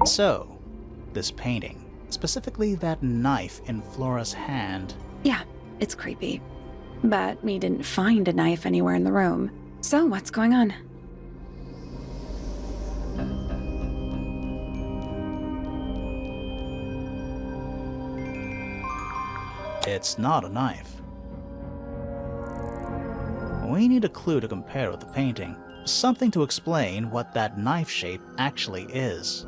So, this painting, specifically that knife in Flora's hand. Yeah, it's creepy. But we didn't find a knife anywhere in the room. So what's going on? It's not a knife. We need a clue to compare with the painting. Something to explain what that knife shape actually is.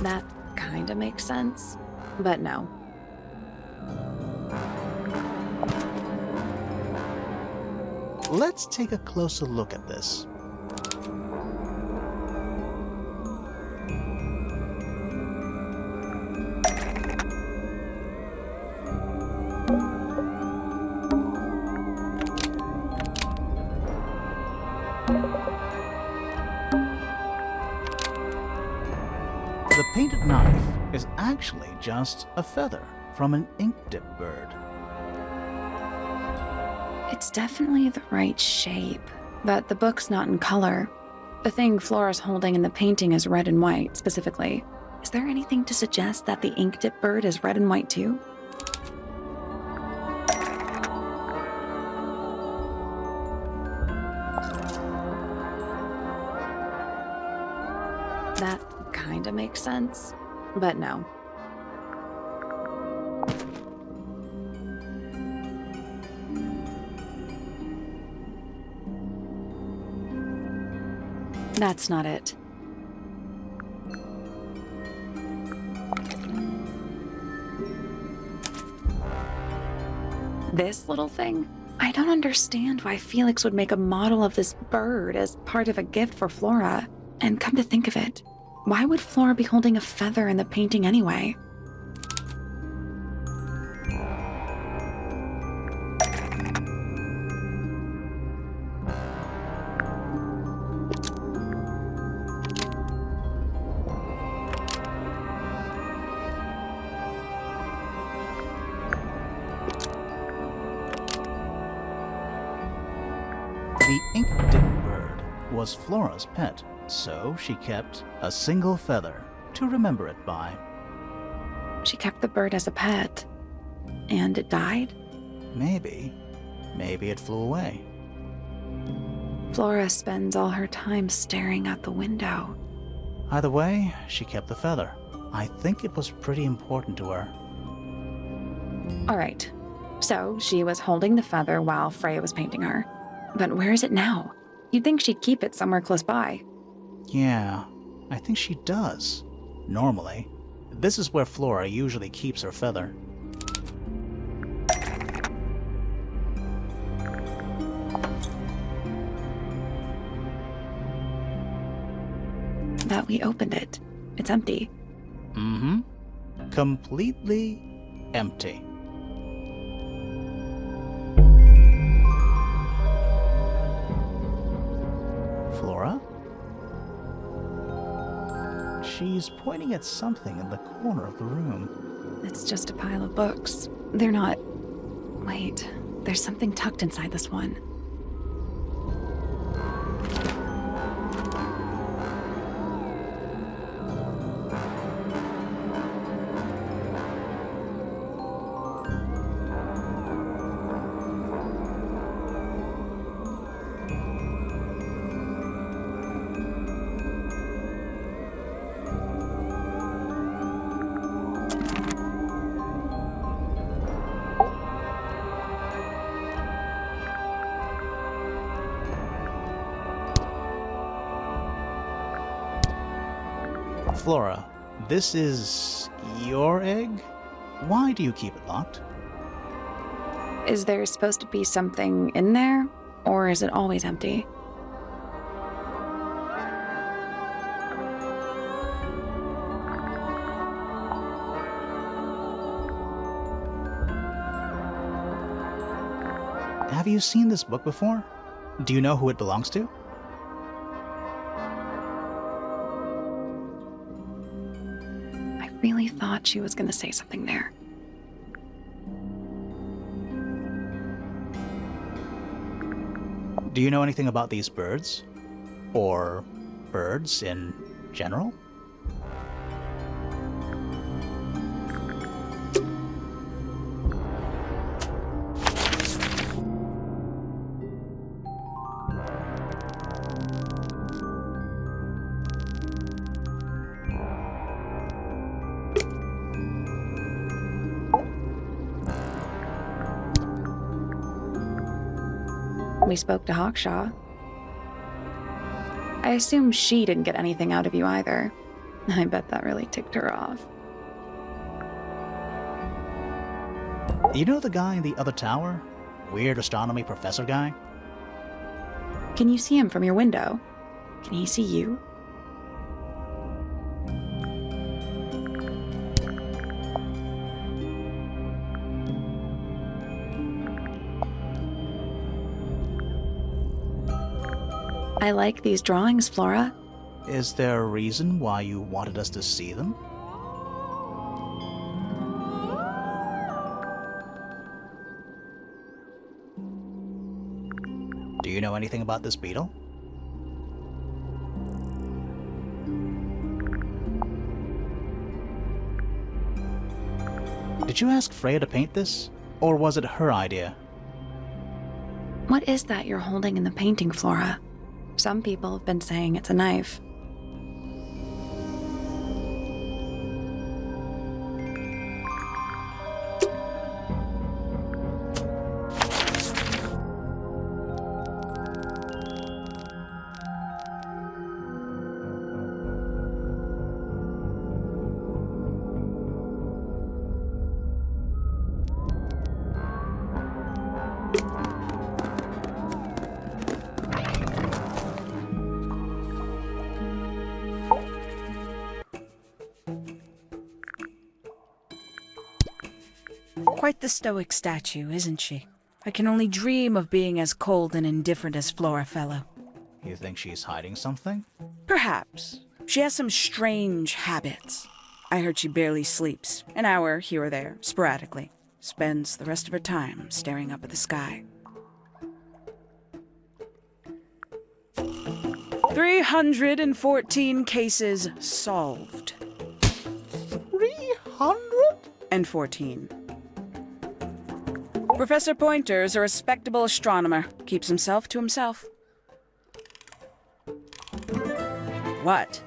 That kinda makes sense, but no. Let's take a closer look at this. The painted knife is actually just a feather from an ink dip bird. It's definitely the right shape, but the book's not in color. The thing Flora's holding in the painting is red and white, specifically. Is there anything to suggest that the ink dip bird is red and white too? That kinda makes sense, but no. That's not it. This little thing? I don't understand why Felix would make a model of this bird as part of a gift for Flora. And come to think of it, why would Flora be holding a feather in the painting anyway? The ink dip bird was Flora's pet, so she kept a single feather to remember it by. She kept the bird as a pet, and it died? Maybe it flew away. Flora spends all her time staring out the window. Either way, she kept the feather. I think it was pretty important to her. All right, so she was holding the feather while Freya was painting her. But where is it now? You'd think she'd keep it somewhere close by. Yeah, I think she does. Normally. This is where Flora usually keeps her feather. But we opened it. It's empty. Mm-hmm. Completely empty. Flora? She's pointing at something in the corner of the room. It's just a pile of books. They're not... Wait, there's something tucked inside this one. Flora, this is your egg? Why do you keep it locked? Is there supposed to be something in there? Or is it always empty? Have you seen this book before? Do you know who it belongs to? I really thought she was going to say something there. Do you know anything about these birds? Or birds in general? We spoke to Hawkshaw. I assume she didn't get anything out of you either. I bet that really ticked her off. You know the guy in the other tower? Weird astronomy professor guy? Can you see him from your window? Can he see you? I like these drawings, Flora. Is there a reason why you wanted us to see them? Do you know anything about this beetle? Did you ask Freya to paint this? Or was it her idea? What is that you're holding in the painting, Flora? Some people have been saying it's a knife. Quite the stoic statue, isn't she? I can only dream of being as cold and indifferent as Freya Fellow. You think she's hiding something? Perhaps. She has some strange habits. I heard she barely sleeps, an hour here or there, sporadically. Spends the rest of her time staring up at the sky. 314 cases solved. 314? Professor Pointer's a respectable astronomer. Keeps himself to himself. What?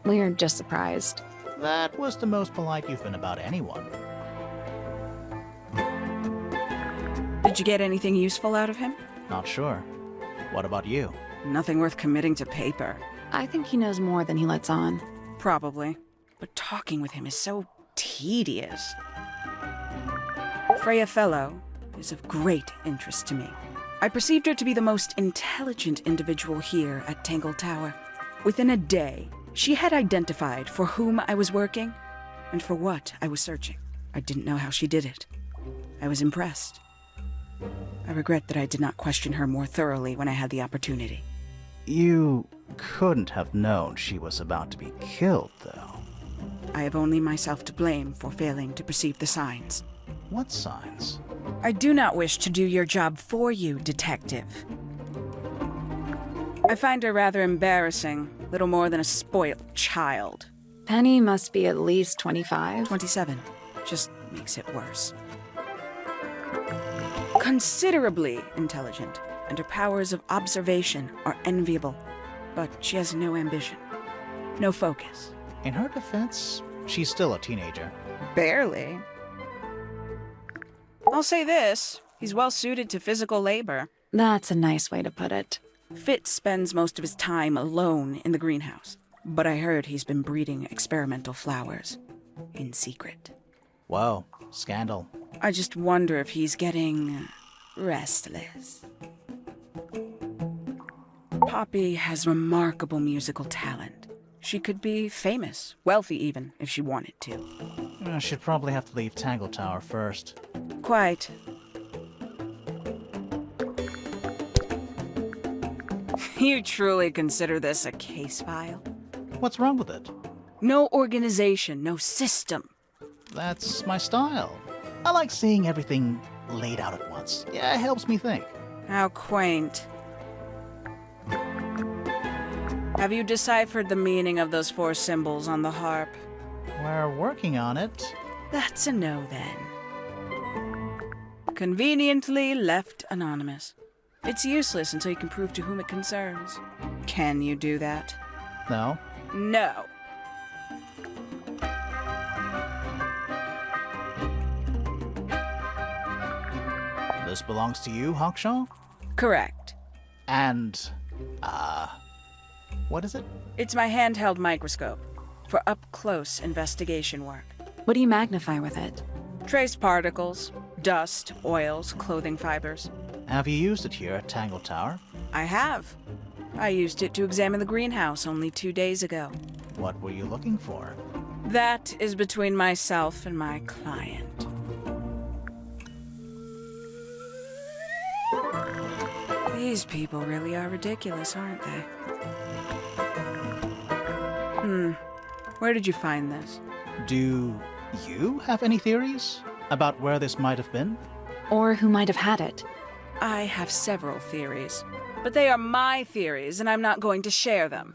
We're just surprised. That was the most polite you've been about anyone. Did you get anything useful out of him? Not sure. What about you? Nothing worth committing to paper. I think he knows more than he lets on. Probably. But talking with him is so tedious. Freya Fellow is of great interest to me. I perceived her to be the most intelligent individual here at Tangle Tower. Within a day, she had identified for whom I was working and for what I was searching. I didn't know how she did it. I was impressed. I regret that I did not question her more thoroughly when I had the opportunity. You couldn't have known she was about to be killed, though. I have only myself to blame for failing to perceive the signs. What signs? I do not wish to do your job for you, Detective. I find her rather embarrassing, little more than a spoiled child. Penny must be at least 25. 27. Just makes it worse. Considerably intelligent, and her powers of observation are enviable. But she has no ambition, no focus. In her defense, she's still a teenager. Barely. I'll say this, he's well suited to physical labor. That's a nice way to put it. Fitz spends most of his time alone in the greenhouse, but I heard he's been breeding experimental flowers in secret. Whoa, scandal. I just wonder if he's getting restless. Poppy has remarkable musical talent. She could be famous, wealthy even, if she wanted to. She'd probably have to leave Tangle Tower first. Quite. You truly consider this a case file? What's wrong with it? No organization, no system. That's my style. I like seeing everything laid out at once. Yeah, it helps me think. How quaint. Have you deciphered the meaning of those 4 symbols on the harp? We're working on it. That's a no, then. Conveniently left anonymous. It's useless until you can prove to whom it concerns. Can you do that? No? No. This belongs to you, Hawkshaw? Correct. And, what is it? It's my handheld microscope for up-close investigation work. What do you magnify with it? Trace particles, dust, oils, clothing fibers. Have you used it here at Tangle Tower? I have. I used it to examine the greenhouse only 2 days ago. What were you looking for? That is between myself and my client. These people really are ridiculous, aren't they? Where did you find this? Do you have any theories about where this might have been? Or who might have had it? I have several theories, but they are my theories, and I'm not going to share them.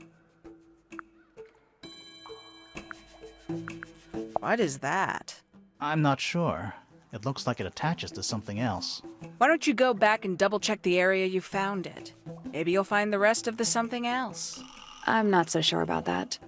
What is that? I'm not sure. It looks like it attaches to something else. Why don't you go back and double-check the area you found it? Maybe you'll find the rest of the something else. I'm not so sure about that.